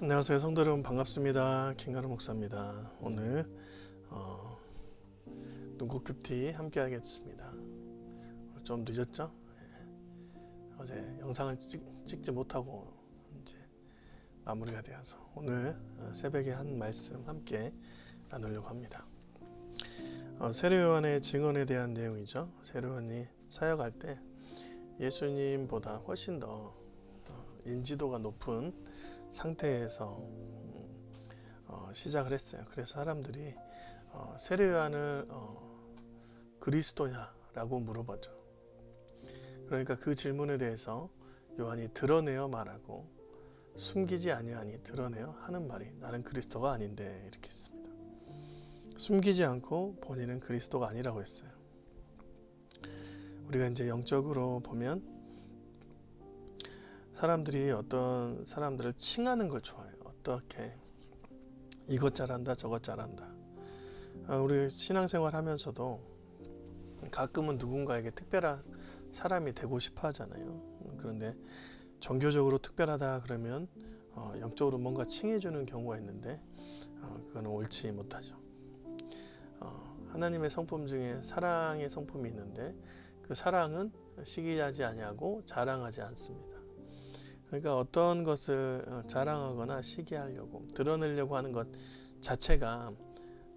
안녕하세요 성도 여러분, 반갑습니다. 김가루 목사입니다. 오늘 눈꽃 큐티 함께 하겠습니다. 좀 늦었죠? 어제 영상을 찍지 못하고 이제 마무리가 되어서 오늘 새벽에 한 말씀 함께 나누려고 합니다. 세례 요한의 증언에 대한 내용이죠. 세례 요한이 사역할 때 예수님보다 훨씬 더 인지도가 높은 상태에서 시작을 했어요. 그래서 사람들이 세례 요한을 그리스도냐라고 물어보죠. 그러니까 그 질문에 대해서 요한이 드러내어 말하고 숨기지 아니하니 드러내어 하는 말이 나는 그리스도가 아닌데 이렇게 했습니다. 숨기지 않고 본인은 그리스도가 아니라고 했어요. 우리가 이제 영적으로 보면 사람들이 어떤 사람들을 칭하는 걸 좋아해요. 어떻게 이것 잘한다 저것 잘한다. 우리 신앙생활 하면서도 가끔은 누군가에게 특별한 사람이 되고 싶어 하잖아요. 그런데 종교적으로 특별하다 그러면 영적으로 뭔가 칭해주는 경우가 있는데 그건 옳지 못하죠. 하나님의 성품 중에 사랑의 성품이 있는데 그 사랑은 시기하지 아니하고 자랑하지 않습니다. 그러니까 어떤 것을 자랑하거나 시기하려고 드러내려고 하는 것 자체가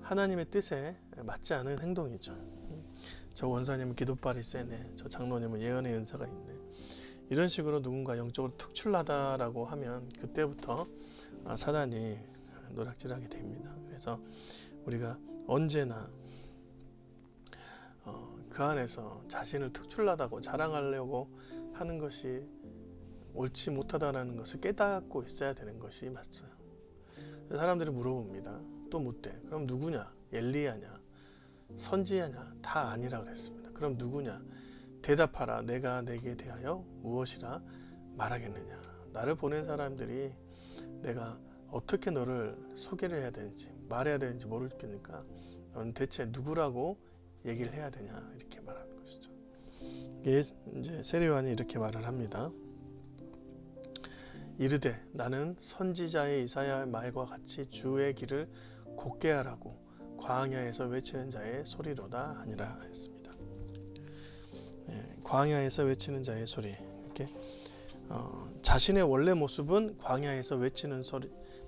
하나님의 뜻에 맞지 않은 행동이죠. 저 원사님은 기도발이 세네, 저 장로님은 예언의 은사가 있네, 이런 식으로 누군가 영적으로 특출나다라고 하면 그때부터 사단이 노략질하게 됩니다. 그래서 우리가 언제나 그 안에서 자신을 특출나다고 자랑하려고 하는 것이 옳지 못하다라는 것을 깨닫고 있어야 되는 것이 맞어요. 사람들이 물어봅니다. 또 묻대. 그럼 누구냐? 엘리야냐? 선지자냐? 다 아니라 그랬습니다. 그럼 누구냐? 대답하라. 내가 내게 대하여 무엇이라 말하겠느냐? 나를 보낸 사람들이 내가 어떻게 너를 소개를 해야 되는지 말해야 되는지 모르겠으니까 넌 대체 누구라고 얘기를 해야 되냐? 이렇게 말하는 것이죠. 이게 이제 세례 요한이 이렇게 말을 합니다. 이르되 나는 선지자의 이사야의 말과 같이 주의 길을 곧게 하라고 광야에서 외치는 자의 소리로다 하니라 했습니다. 광야에서 외치는 자의 소리. 이렇게 자신의 원래 모습은 광야에서 외치는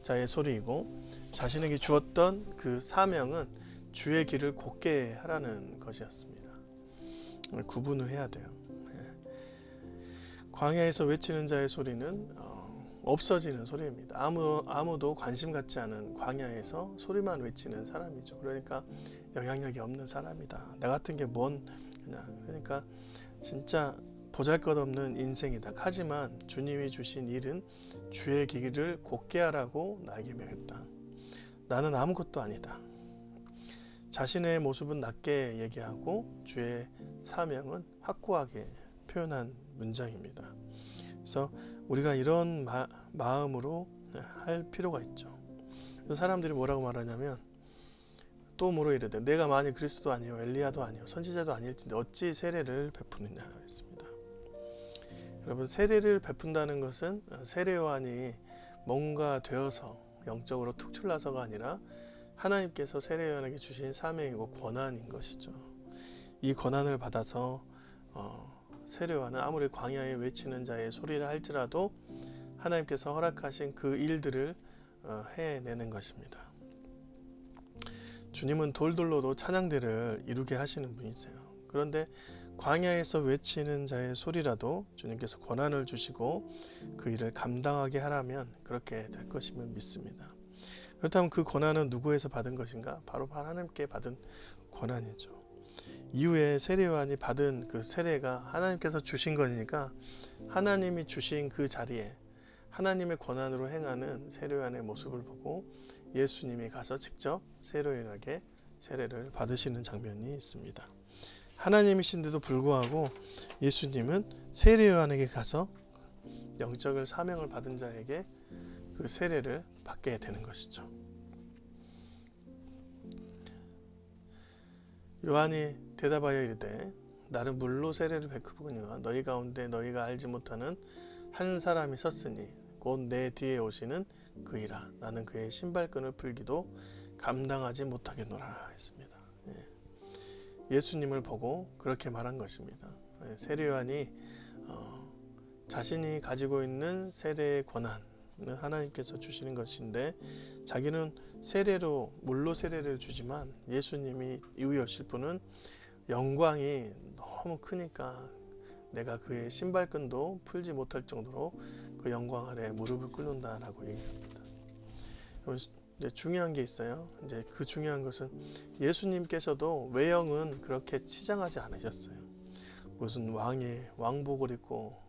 자의 소리이고 자신에게 주었던 그 사명은 주의 길을 곧게 하라는 것이었습니다. 구분을 해야 돼요. 광야에서 외치는 자의 소리는 없어지는 소리입니다. 아무도 관심 갖지 않은 광야에서 소리만 외치는 사람이죠. 그러니까 영향력이 없는 사람이다. 나 같은 게 뭔 그냥, 그러니까 진짜 보잘것없는 인생이다. 하지만 주님이 주신 일은 주의 길을 곧게 하라고 나에게 명했다. 나는 아무것도 아니다. 자신의 모습은 낮게 얘기하고 주의 사명은 확고하게 표현한 문장입니다. 그래서 우리가 이런 마음으로 할 필요가 있죠. 사람들이 뭐라고 말하냐면 또 물어 이르되 내가 만일 그리스도도 아니요 엘리야도 아니요 선지자도 아닐진데 어찌 세례를 베푸느냐 했습니다. 여러분, 세례를 베푼다는 것은 세례 요한이 뭔가 되어서 영적으로 특출나서가 아니라 하나님께서 세례 요한에게 주신 사명이고 권한인 것이죠. 이 권한을 받아서 세례 요한은 아무리 광야에 외치는 자의 소리를 할지라도 하나님께서 허락하신 그 일들을 해내는 것입니다. 주님은 돌돌로도 찬양대를 이루게 하시는 분이세요. 그런데 광야에서 외치는 자의 소리라도 주님께서 권한을 주시고 그 일을 감당하게 하라면 그렇게 될 것임을 믿습니다. 그렇다면 그 권한은 누구에서 받은 것인가? 바로 하나님께 받은 권한이죠. 이후에 세례 요한이 받은 그 세례가 하나님께서 주신 거니까 하나님이 주신 그 자리에 하나님의 권한으로 행하는 세례 요한의 모습을 보고 예수님이 가서 직접 세례 요한에게 세례를 받으시는 장면이 있습니다. 하나님이신데도 불구하고 예수님은 세례 요한에게 가서 영적인 사명을 받은 자에게 그 세례를 받게 되는 것이죠. 요한이 대답하여 이르되 나는 물로 세례를 베푸거니와 너희 가운데 너희가 알지 못하는 한 사람이 섰으니 곧 내 뒤에 오시는 그이라. 나는 그의 신발끈을 풀기도 감당하지 못하겠노라 했습니다. 예수님을 보고 그렇게 말한 것입니다. 세례 요한이 자신이 가지고 있는 세례의 권한은 하나님께서 주시는 것인데 자기는 세례로 물로 세례를 주지만 예수님이 이유 오실 분은 영광이 너무 크니까 내가 그의 신발끈도 풀지 못할 정도로 그 영광 아래 무릎을 꿇는다라고 얘기합니다. 이제 중요한 게 있어요. 이제 그 중요한 것은 예수님께서도 외형은 그렇게 치장하지 않으셨어요. 무슨 왕의 왕복을 입고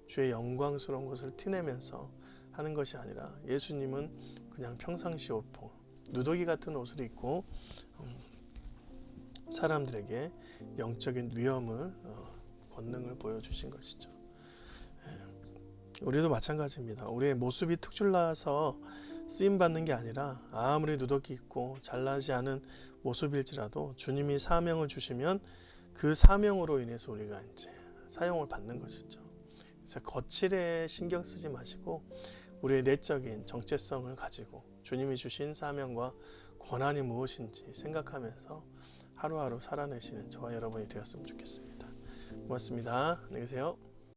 주의 영광스러운 것을 티내면서 하는 것이 아니라 예수님은 그냥 평상시 옷, 누더기 같은 옷을 입고 사람들에게 영적인 위엄을 권능을 보여주신 것이죠. 우리도 마찬가지입니다. 우리의 모습이 특출나서 쓰임받는 게 아니라 아무리 누더기 있고 잘나지 않은 모습일지라도 주님이 사명을 주시면 그 사명으로 인해서 우리가 이제 사용을 받는 것이죠. 그래서 거칠에 신경 쓰지 마시고 우리의 내적인 정체성을 가지고 주님이 주신 사명과 권한이 무엇인지 생각하면서 하루하루 살아내시는 저와 여러분이 되었으면 좋겠습니다. 고맙습니다. 안녕히 계세요.